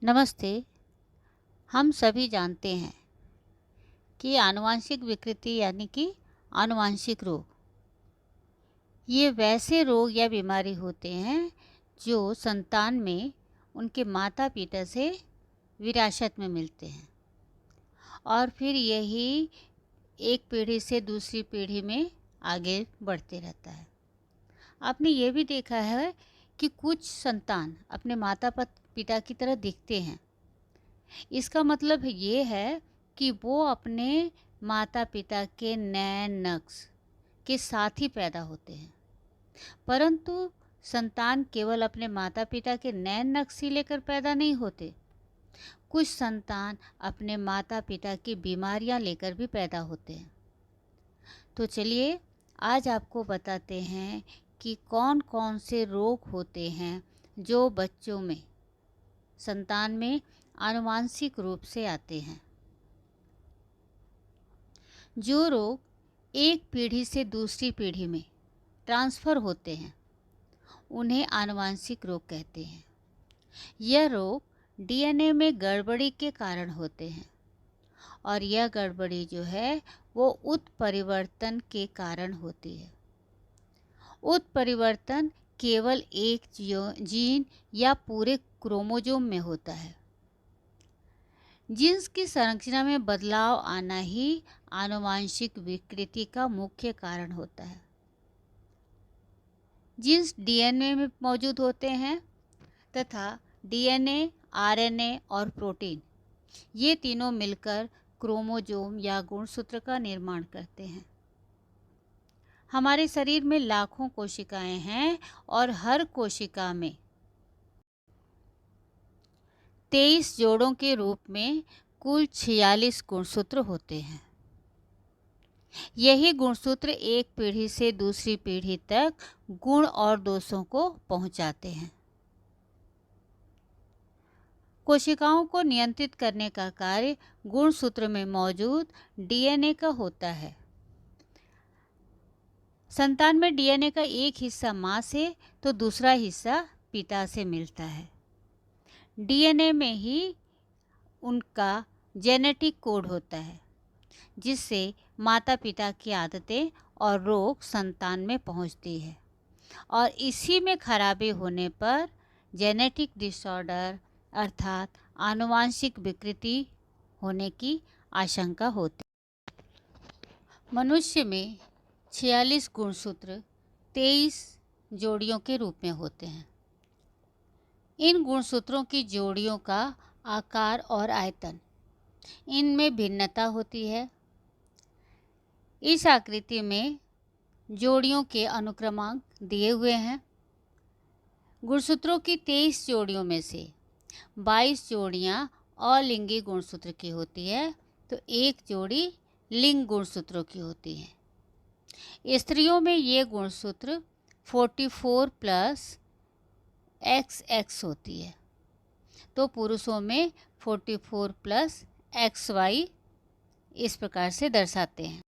नमस्ते। हम सभी जानते हैं कि आनुवंशिक विकृति यानी कि आनुवंशिक रोग ये वैसे रोग या बीमारी होते हैं जो संतान में उनके माता पिता से विरासत में मिलते हैं और फिर यही एक पीढ़ी से दूसरी पीढ़ी में आगे बढ़ते रहता है। आपने ये भी देखा है कि कुछ संतान अपने माता पिता की तरह दिखते हैं। इसका मतलब ये है कि वो अपने माता पिता के नैन नक्श के साथ ही पैदा होते हैं, परंतु संतान केवल अपने माता पिता के नैन नक्श ही लेकर पैदा नहीं होते। कुछ संतान अपने माता पिता की बीमारियां लेकर भी पैदा होते हैं। तो चलिए आज आपको बताते हैं कि कौन कौन से रोग होते हैं जो बच्चों में, संतान में आनुवांशिक रूप से आते हैं। जो रोग एक पीढ़ी से दूसरी पीढ़ी में ट्रांसफ़र होते हैं उन्हें आनुवांशिक रोग कहते हैं। यह रोग डीएनए में गड़बड़ी के कारण होते हैं और यह गड़बड़ी जो है वो उत्परिवर्तन के कारण होती है। उत्परिवर्तन केवल एक जीन या पूरे क्रोमोसोम में होता है। जीन्स की संरचना में बदलाव आना ही आनुवांशिक विकृति का मुख्य कारण होता है। जीन्स डीएनए में मौजूद होते हैं तथा डीएनए, आरएनए और प्रोटीन ये तीनों मिलकर क्रोमोसोम या गुणसूत्र का निर्माण करते हैं। हमारे शरीर में लाखों कोशिकाएं हैं और हर कोशिका में 23 जोड़ों के रूप में कुल 46 गुणसूत्र होते हैं। यही गुणसूत्र एक पीढ़ी से दूसरी पीढ़ी तक गुण और दोषों को पहुंचाते हैं। कोशिकाओं को नियंत्रित करने का कार्य गुणसूत्र में मौजूद डीएनए का होता है। संतान में डीएनए का एक हिस्सा मां से तो दूसरा हिस्सा पिता से मिलता है। डीएनए में ही उनका जेनेटिक कोड होता है जिससे माता पिता की आदतें और रोग संतान में पहुंचती है और इसी में खराबी होने पर जेनेटिक डिसऑर्डर अर्थात आनुवांशिक विकृति होने की आशंका होती है। मनुष्य में 46 गुणसूत्र 23 जोड़ियों के रूप में होते हैं। इन गुणसूत्रों की जोड़ियों का आकार और आयतन इनमें भिन्नता होती है। इस आकृति में जोड़ियों के अनुक्रमांक दिए हुए हैं। गुणसूत्रों की 23 जोड़ियों में से 22 जोड़ियां अलिंगी गुणसूत्र की होती है तो एक जोड़ी लिंग गुणसूत्रों की होती है। स्त्रियों में ये गुणसूत्र 44 प्लस XX होती है तो पुरुषों में 44 प्लस XY इस प्रकार से दर्शाते हैं।